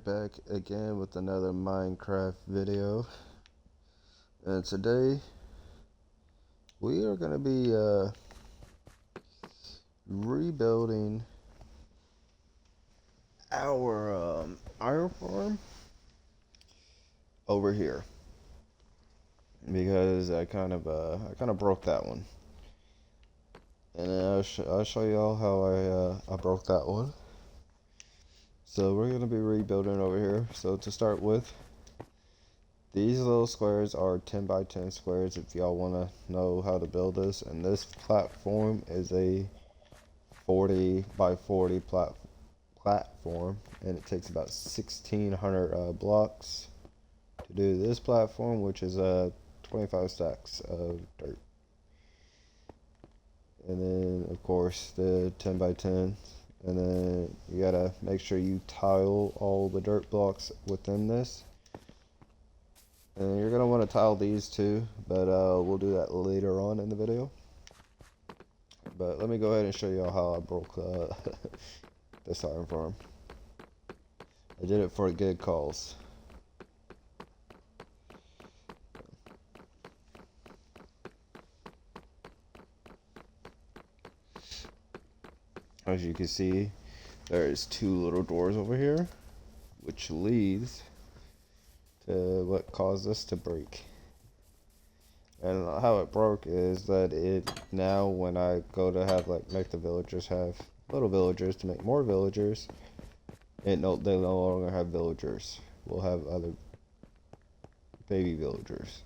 back again with another Minecraft video, and today we are going to be rebuilding our iron farm over here because I kind of broke that one, and then I'll show y'all how I broke that one. So we're going to be rebuilding over here. So to start with, these little squares are 10 by 10 squares if y'all want to know how to build this. And this platform is a 40 by 40 platform. And it takes about 1,600 blocks to do this platform, which is 25 stacks of dirt. And then, of course, the 10 by 10. And then you gotta make sure you tile all the dirt blocks within this. And you're gonna want to tile these too, but we'll do that later on in the video. But let me go ahead and show you how I broke this iron farm. I did it for a good cause. As you can see, there's two little doors over here, which leads to what caused us to break. And how it broke is that it now, when I go to have make the villagers have little villagers to make more villagers, they no longer have villagers. We'll have other baby villagers.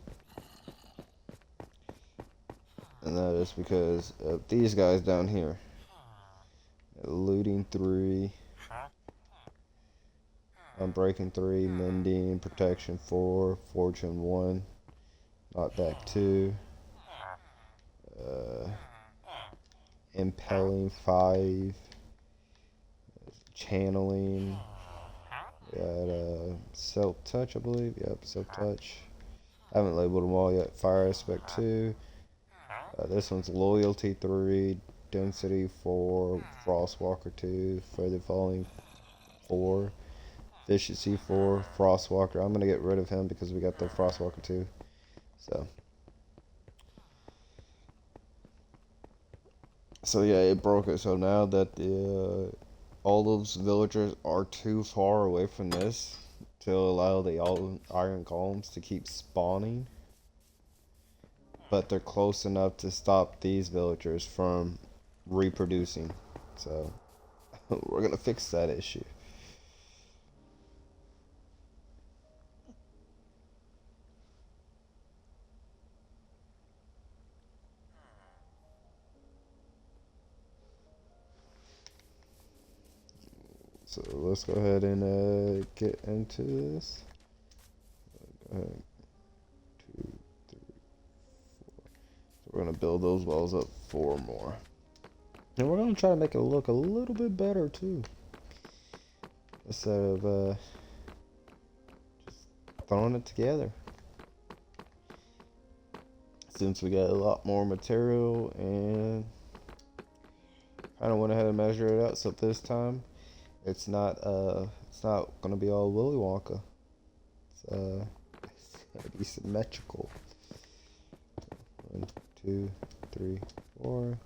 And that is because of these guys down here. Looting 3, unbreaking 3, mending, protection 4, fortune 1, knockback 2, impelling 5, channeling, got silk touch, I believe. Yep, silk touch. I haven't labeled them all yet. Fire aspect 2. This one's loyalty 3, density 4, frostwalker 2, further falling 4, efficiency 4, frostwalker. I'm gonna get rid of him because we got the frostwalker 2. So yeah, it broke it. So now that the all those villagers are too far away from this to allow the iron golems to keep spawning, but they're close enough to stop these villagers from reproducing. So we're gonna fix that issue. So let's go ahead and get into this. Go ahead. 2, 3, 4. So we're gonna build those walls up 4 more. And we're going to try to make it look a little bit better too. Instead of just throwing it together. Since we got a lot more material and kind of went ahead and measured it out. So this time it's not going to be all Willy Wonka. It's going to be symmetrical. 1, 2, 3, 4.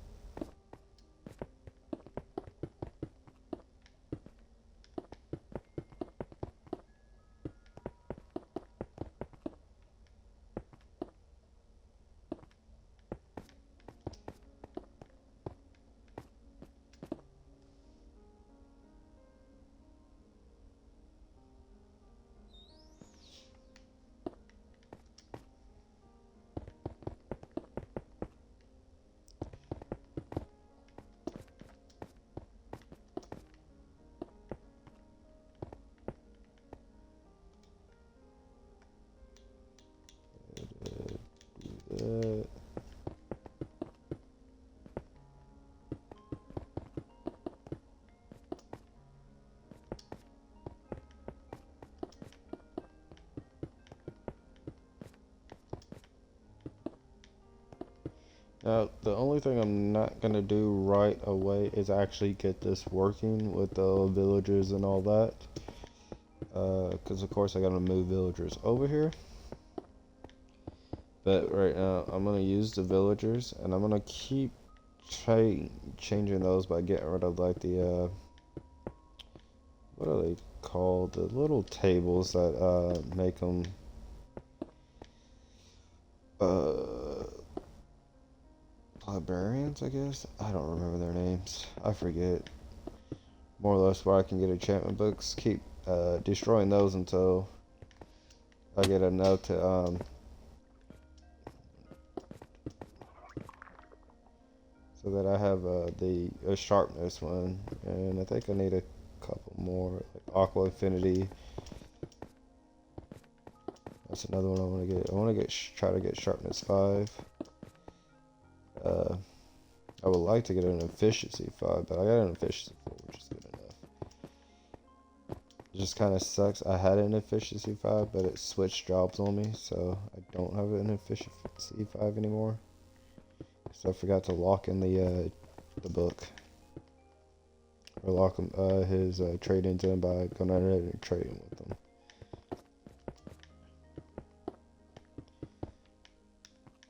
Now, the only thing I'm not going to do right away is actually get this working with the villagers and all that. because of course I gotta move villagers over here. But right now I'm gonna use the villagers, and I'm gonna keep changing those by getting rid of like the what are they called? The little tables that make them librarians, I guess. I don't remember their names. I forget. More or less where I can get enchantment books. Keep destroying those until I get enough to so that I have the sharpness one, and I think I need a couple more, like Aqua Affinity. That's another one I want to get. I want to try to get sharpness 5. I would like to get an efficiency 5, but I got an efficiency 4, which is good enough. It just kind of sucks. I had an efficiency 5, but it switched jobs on me, so I don't have an efficiency 5 anymore. So I forgot to lock in the book, or lock him, his trade-ins in by going ahead and trading with them.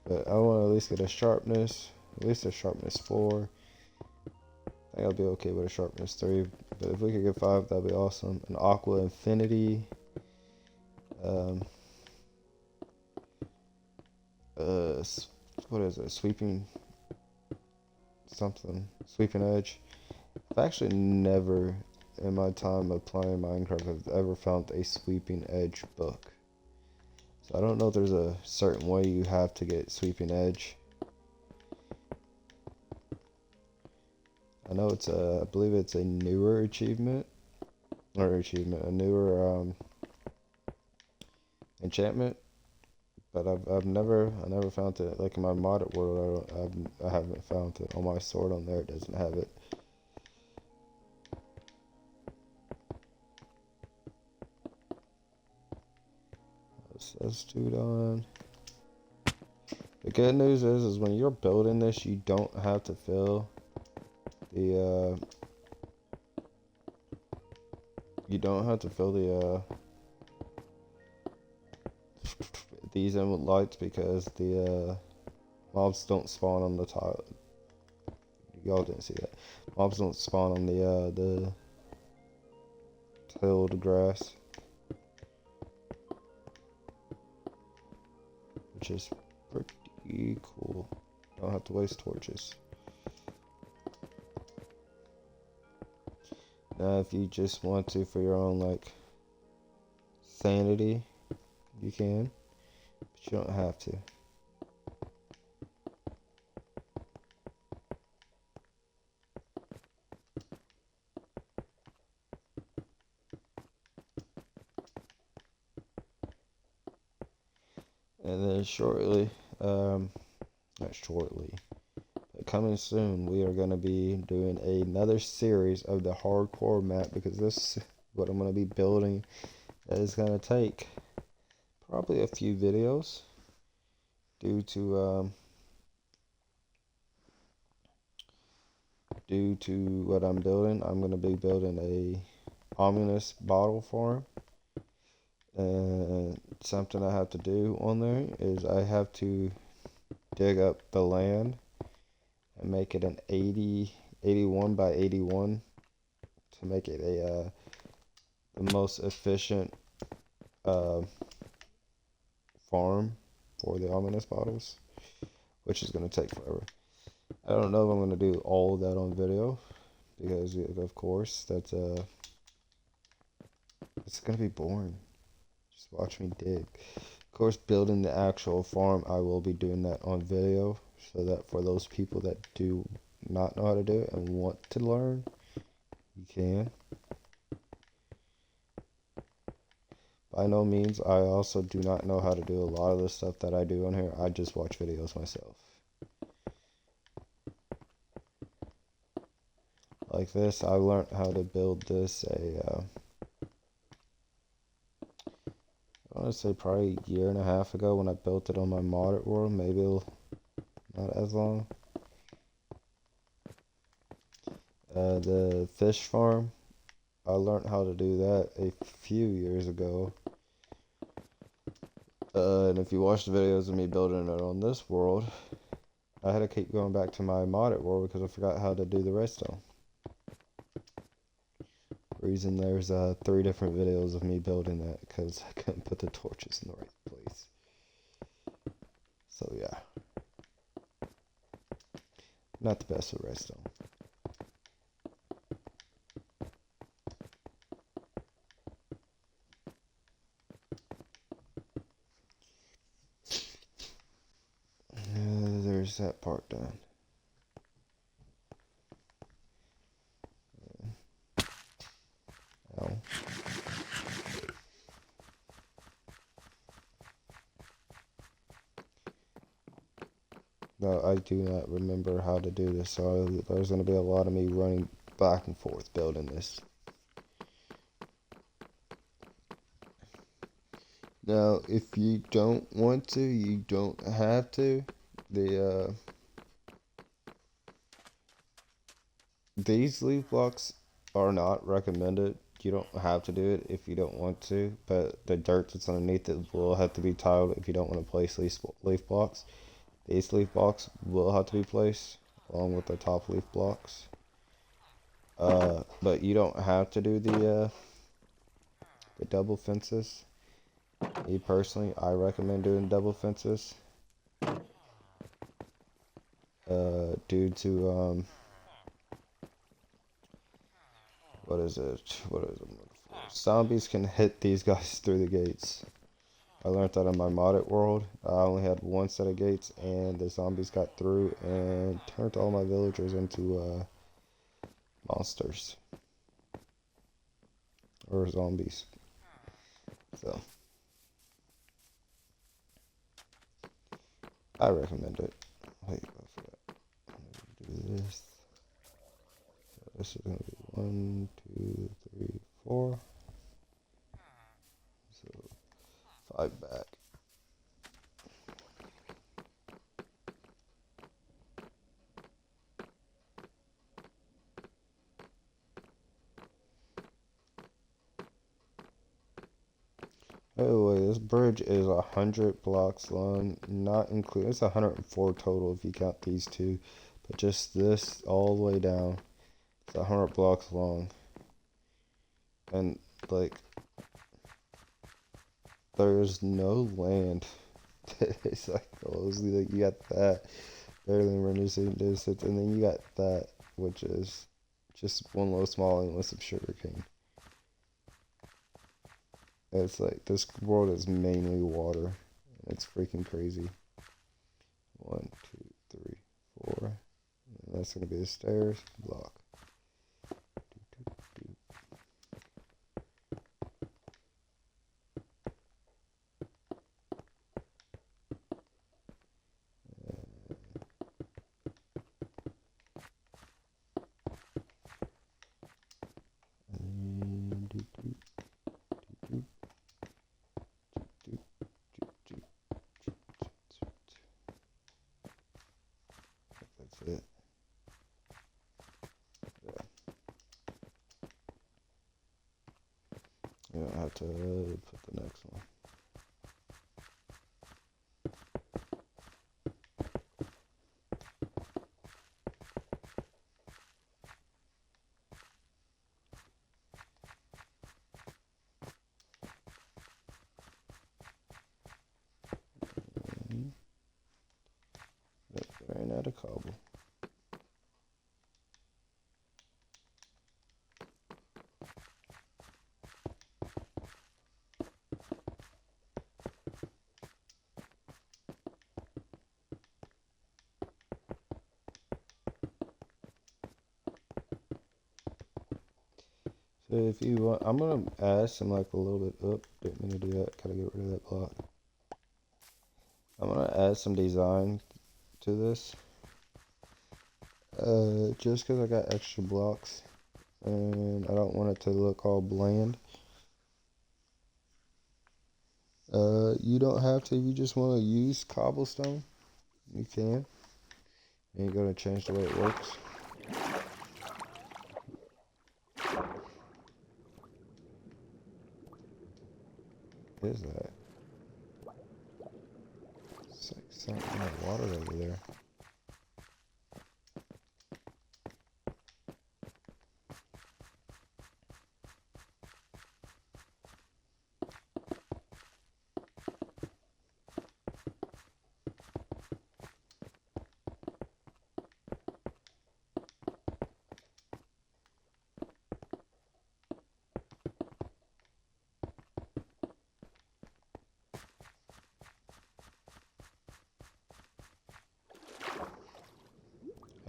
But I want to at least get a sharpness, at least a sharpness 4. I think I'll be okay with a sharpness 3. But if we could get 5, that'd be awesome. An Aqua Infinity. What is it? Sweeping something. Sweeping Edge. I've actually never, in my time of playing Minecraft, have ever found a Sweeping Edge book. So I don't know if there's a certain way you have to get Sweeping Edge. I know it's I believe it's a newer achievement, a newer enchantment. But I never found it. Like in my modded world, I haven't found it. On my sword on there, it doesn't have it. That's 2 done. The good news is when you're building this, you don't have to fill the these in with lights, because the mobs don't spawn on the tile. Y'all didn't see that. Mobs don't spawn on the tilled grass, which is pretty cool. Don't have to waste torches. Now, if you just want to, for your own like sanity, you can, but you don't have to. And then shortly, not shortly, but coming soon, we are going to be doing another series of the hardcore map, because this is what I'm going to be building. That is going to take probably a few videos due to what I'm building. I'm going to be building a ominous bottle farm. And something I have to do on there is I have to dig up the land and make it an 81 by 81 to make it a the most efficient farm for the ominous bottles, which is going to take forever. I don't know if I'm going to do all of that on video, because of course that's it's going to be boring. Just watch me dig. Of course, building the actual farm, I will be doing that on video, so that for those people that do not know how to do it and want to learn, you can. By no means, I also do not know how to do a lot of the stuff that I do on here. I just watch videos myself. Like this, I learned how to build this I want to say probably a year and a half ago, when I built it on my modded world. Maybe not as long. The fish farm, I learned how to do that a few years ago. And if you watch the videos of me building it on this world, I had to keep going back to my modded world because I forgot how to do the redstone. Reason there's 3 different videos of me building that because I couldn't put the torches in the right place. So yeah, not the best with redstone. There's that part done. Ow. No, I do not remember how to do this, so there's going to be a lot of me running back and forth building this. Now, if you don't want to, you don't have to. These leaf blocks are not recommended. You don't have to do it if you don't want to, but the dirt that's underneath it will have to be tiled if you don't want to place leaf blocks. These leaf blocks will have to be placed along with the top leaf blocks. But you don't have to do the double fences. Me personally, I recommend doing double fences. Due to what is it? Zombies can hit these guys through the gates. I learned that in my modded world. I only had 1 set of gates, and the zombies got through and turned all my villagers into monsters or zombies. So I recommend it. Wait, I forgot. I'm gonna do this. So this is gonna be 1, 2, 3, 4. So 5 back. By the way, this bridge is 100 blocks long, not including, it's 104 total if you count these 2, but just this all the way down, it's 100 blocks long, and like, there's no land. It's like, you got that, barely reducing distance, and then you got that, which is just one little small endless of sugarcane. It's like, this world is mainly water. It's freaking crazy. 1, 2, 3, 4. And that's gonna be the stairs block. That's it. Yeah. You don't have to put the next one. Yep, ran out of cobble. So if you want, I'm gonna add some like a little bit up. Didn't mean to do that. Gotta get rid of that block. I'm gonna add some design to this. Just because I got extra blocks, and I don't want it to look all bland. You don't have to. If you just want to use cobblestone, you can. Ain't gonna change the way it works. What is that? It's like something in the water over there.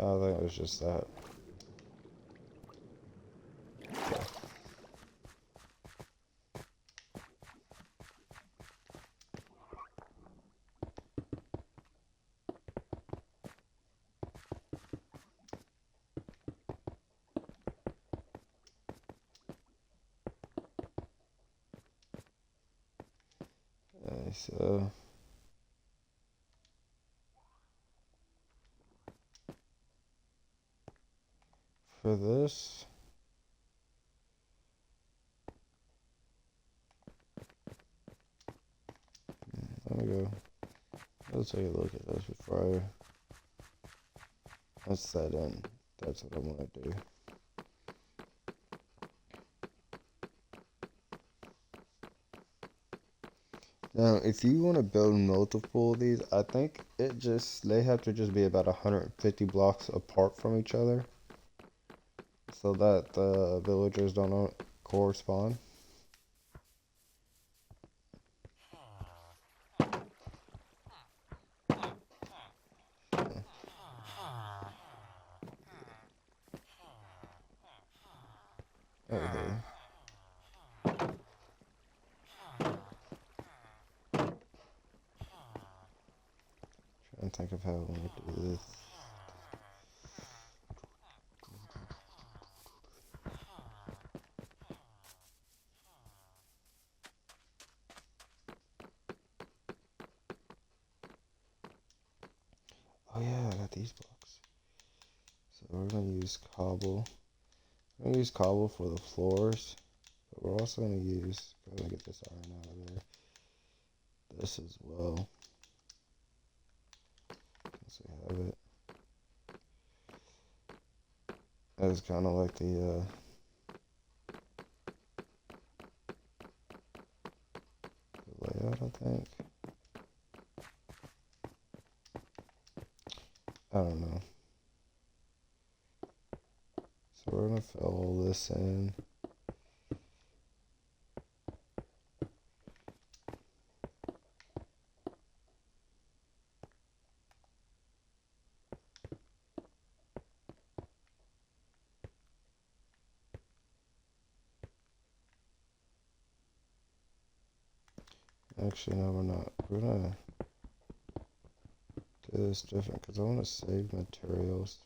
Oh, I think it was just that. Okay, so for this, let me go. Let's take a look at this before I set in. That's what I want to do. Now, if you want to build multiple of these, I think they have to just be about 150 blocks apart from each other, so that the villagers don't correspond. Okay. Trying to think of how I want to do this. Oh yeah, I got these blocks. So we're gonna use cobble. We're gonna use cobble for the floors, but we're also gonna use. Probably get this iron out of there. This as well. Once we have it. That's kind of like the layout, I think. I don't know. So we're gonna fill all this in. Actually, no, we're not. We're gonna do this different because I want to save materials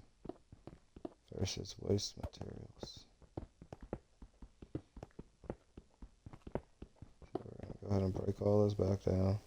versus waste materials. So we're gonna go ahead and break all this back down.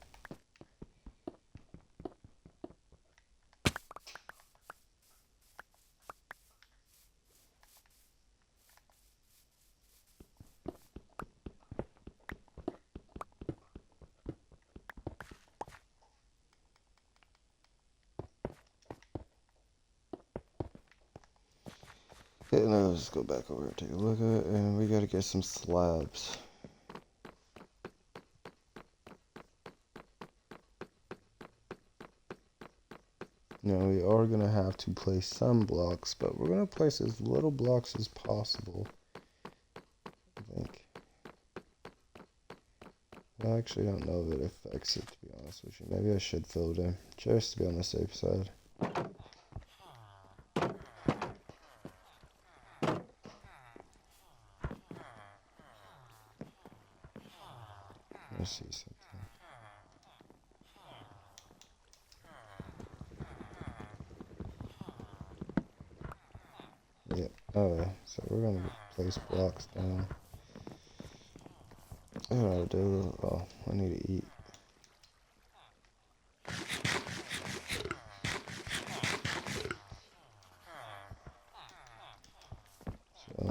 Okay, now let's go back over and take a look at it, and we gotta get some slabs. Now we are gonna have to place some blocks, but we're gonna place as little blocks as possible. I think. I actually don't know if it affects it, to be honest with you. Maybe I should fill it in, just to be on the safe side. Let's see something. Yeah. Oh yeah. So we're gonna place blocks down. What do I do? Oh, I need to eat. So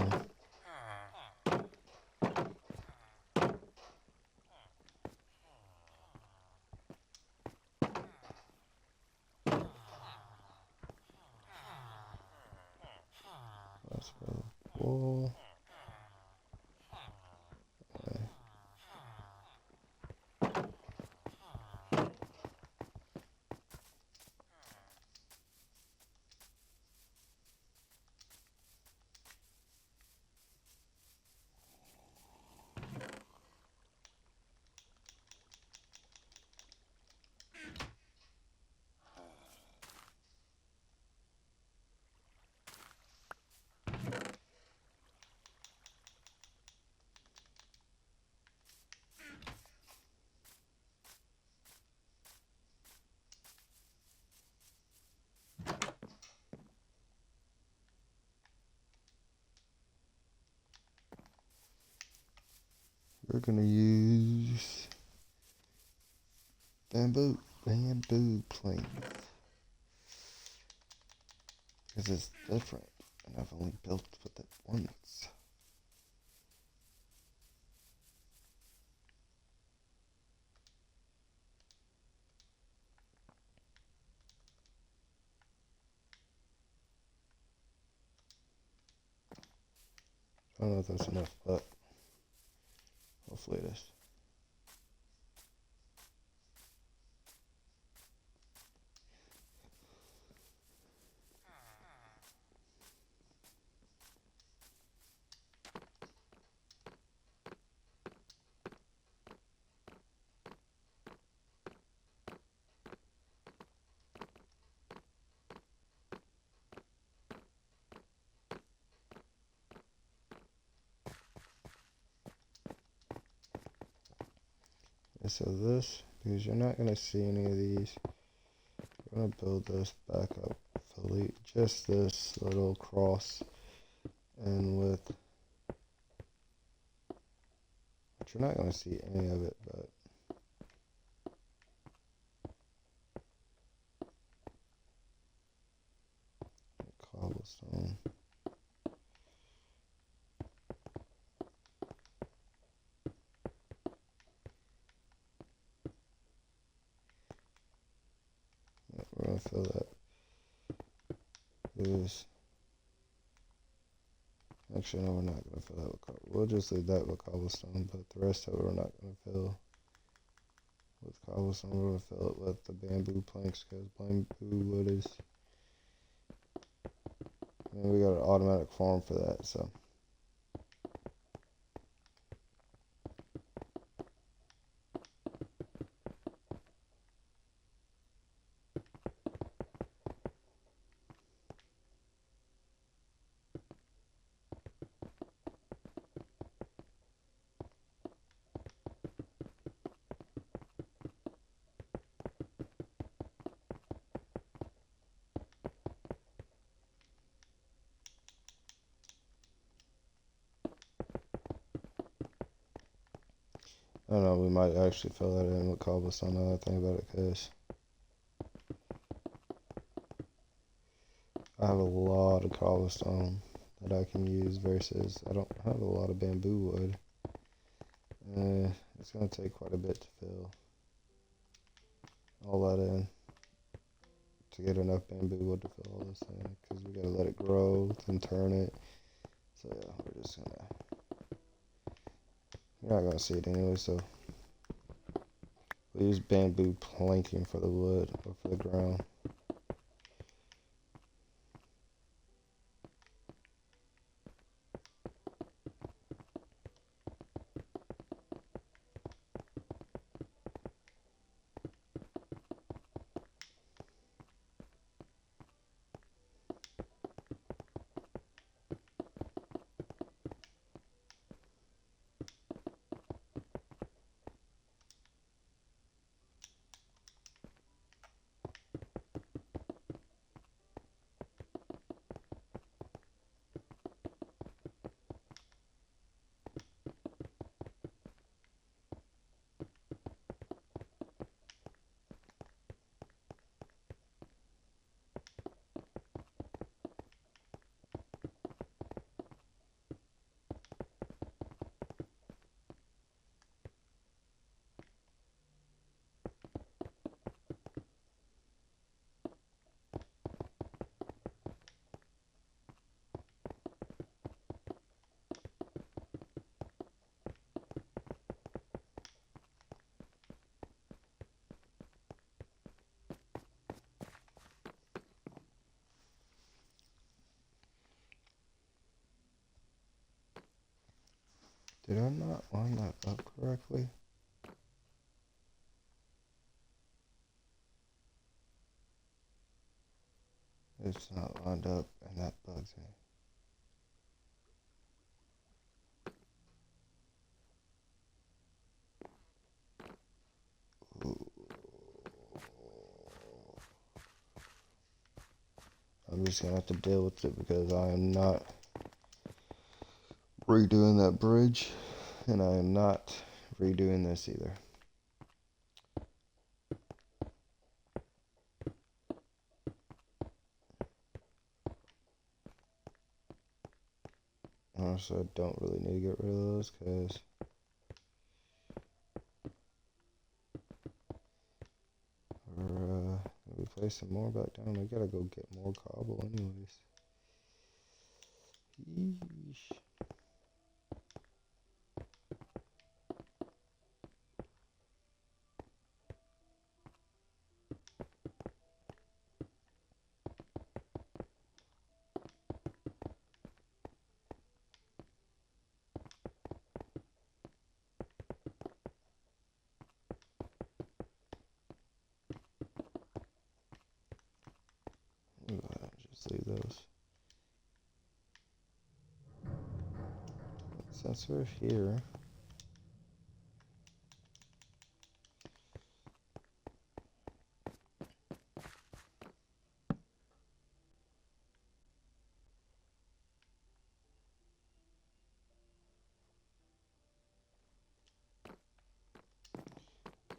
we're gonna use bamboo plank because it's different, and I've only built with it once. I don't know if that's enough, but hopefully it is. And so this, because you're not going to see any of these, we're going to build this back up fully. Just this little cross and width. But you're not going to see any of it, but cobblestone. We're going to fill that. Actually, no, we're not going to fill that with cobblestone. We'll just leave that with cobblestone, but the rest of it we're not going to fill with cobblestone. We're going to fill it with the bamboo planks because bamboo wood is. And we got an automatic farm for that, so. I don't know, we might actually fill that in with cobblestone now that I think about it, because I have a lot of cobblestone that I can use versus I don't have a lot of bamboo wood. It's going to take quite a bit to fill all that in to get enough bamboo wood to fill all this in, because we got to let it grow, then turn it. So yeah, we're just going to, you're not going to see it anyway, so we'll use bamboo planking for the wood or for the ground. Did I not line that up correctly? It's not lined up, and that bugs me. Ooh. I'm just gonna have to deal with it because I am not redoing that bridge. And I am not redoing this either. Honestly, I don't really need to get rid of those because we're we place some more back down. We gotta go get more cobble anyways. Yeesh. Just leave those. Since we're here,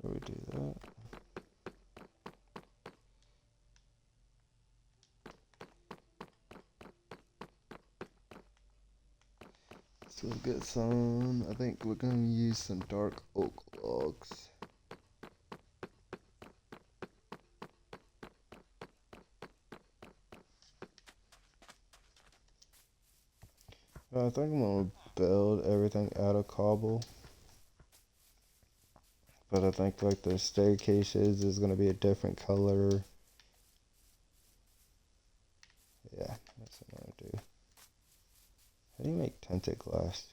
we do that. So we'll get some. I think we're gonna use some dark oak logs. I think I'm gonna build everything out of cobble. But I think like the staircases is gonna be a different color. Yeah, that's what I'm gonna do. How do you make tinted glass?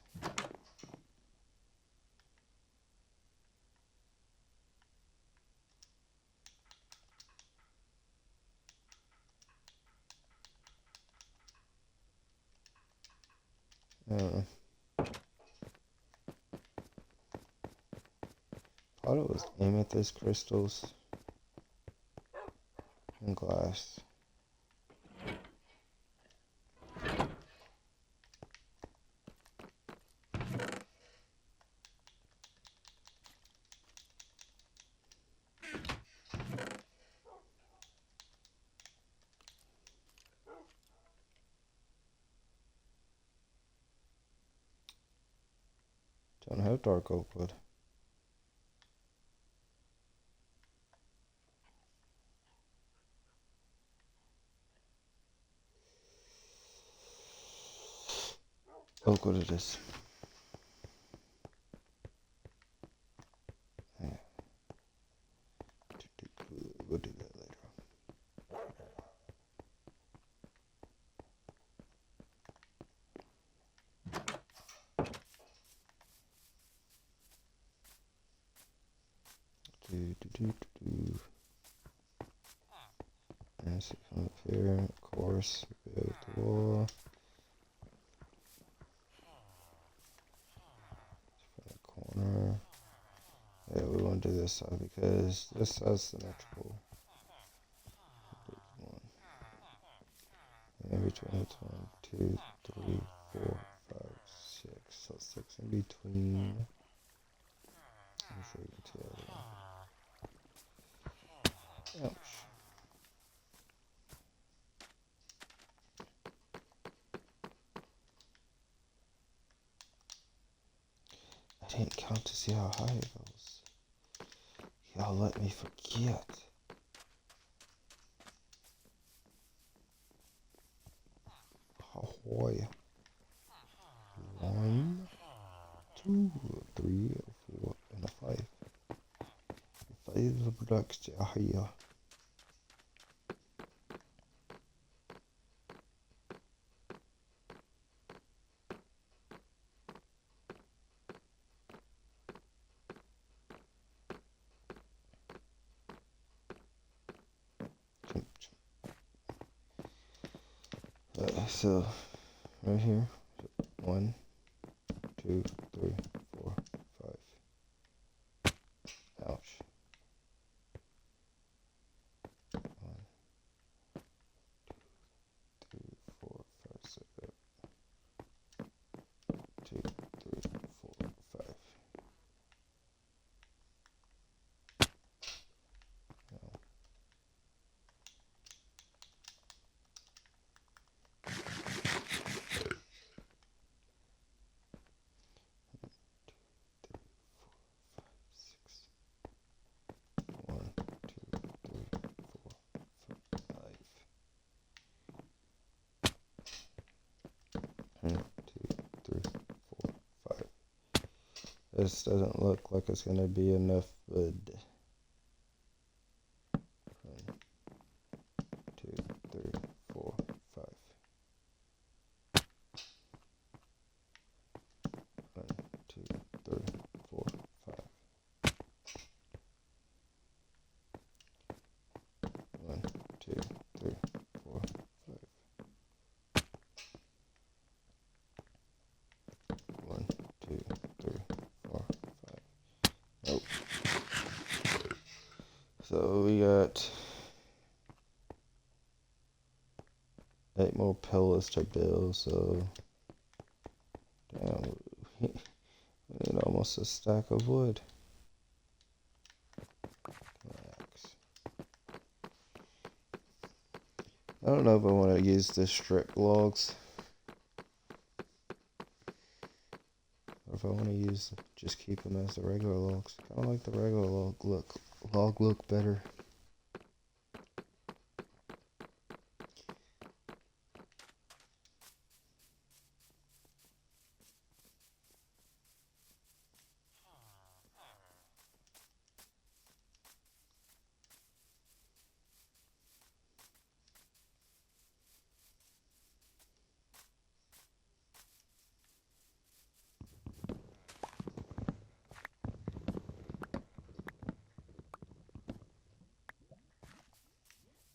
I don't know. I thought it was amethyst crystals and glass. Don't have dark oak wood. Oak wood it is. Yeah. We'll do that later. And so come up here, of course, build the wall. From the corner. Yeah, we want to do this side because this side's symmetrical. One. In between it's 1, 2, 3, 4, 5, 6. So 6 in between. And 3 into the other one. Ouch. I didn't count to see how high it goes. Y'all let me forget. Ahoy. 1, 2, 3, 4, and a 5. 5 blocks here. So right here, 1, 2, 3, 4, 5. Ouch. 1, 2, 3, 4, 5, 6, 2, 3, 4, 5. This doesn't look like it's gonna be enough wood. 1, 2, 3, 4, 5. 1, 2, 3, 4, 5. 1, 2, 3, 4, 5. 1, 2, 3, 4, 5. Nope. So we got 8 more pillars to build, so damn, we need almost a stack of wood. I don't know if I want to use the strip logs, or if I want to use just keep them as the regular logs. I kind of like the regular log look better.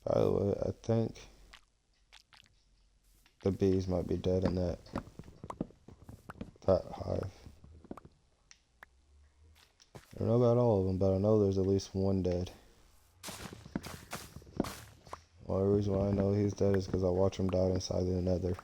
By the way, I think the bees might be dead in that hive. I don't know about all of them, but I know there's at least one dead. Well, the reason why I know he's dead is because I watch him die inside the nether.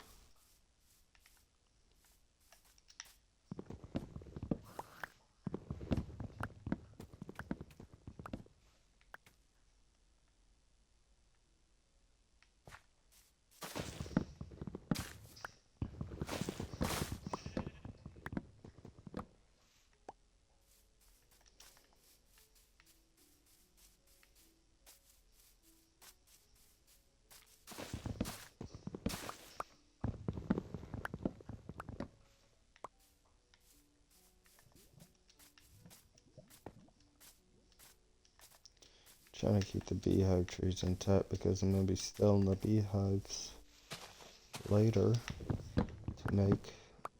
Trying to keep the beehive trees intact because I'm going to be stealing the beehives later to make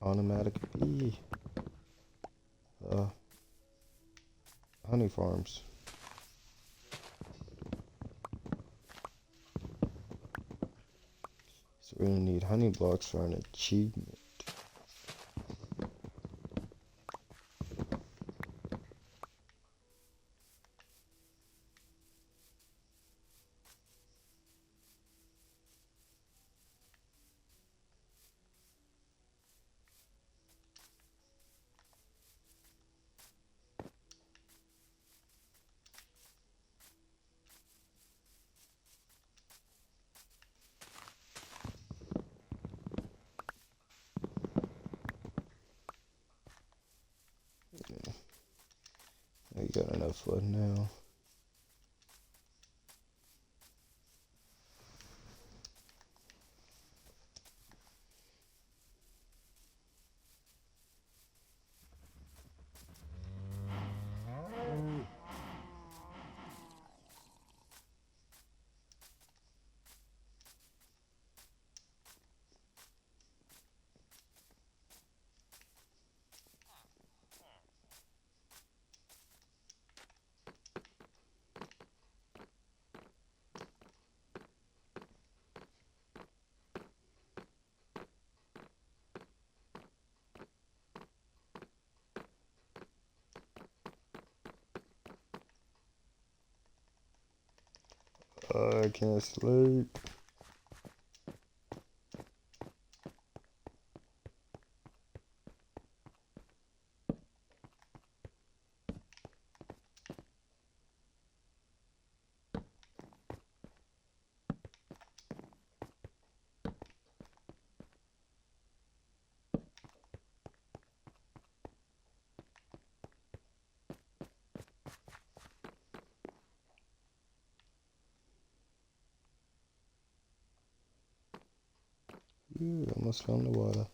automatic bee honey farms. So we're going to need honey blocks for an achievement. I got enough wood now. I can't sleep. Ooh, almost found the water.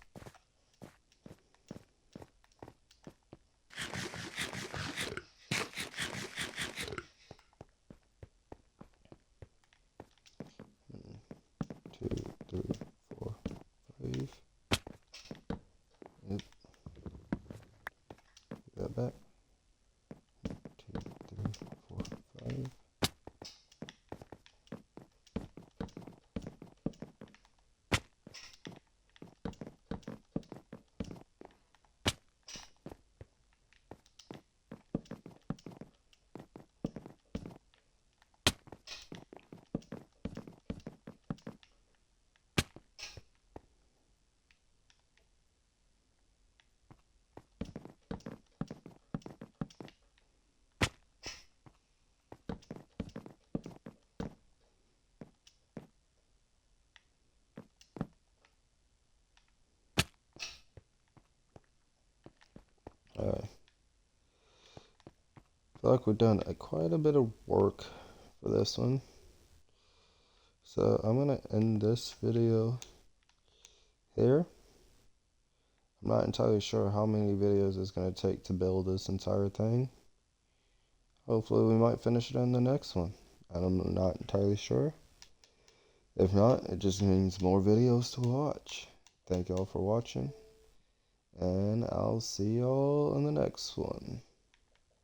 feel like we've done quite a bit of work for this one. So I'm going to end this video here. I'm not entirely sure how many videos it's going to take to build this entire thing. Hopefully we might finish it in the next one. I'm not entirely sure. If not, it just means more videos to watch. Thank y'all for watching, and I'll see y'all in the next one.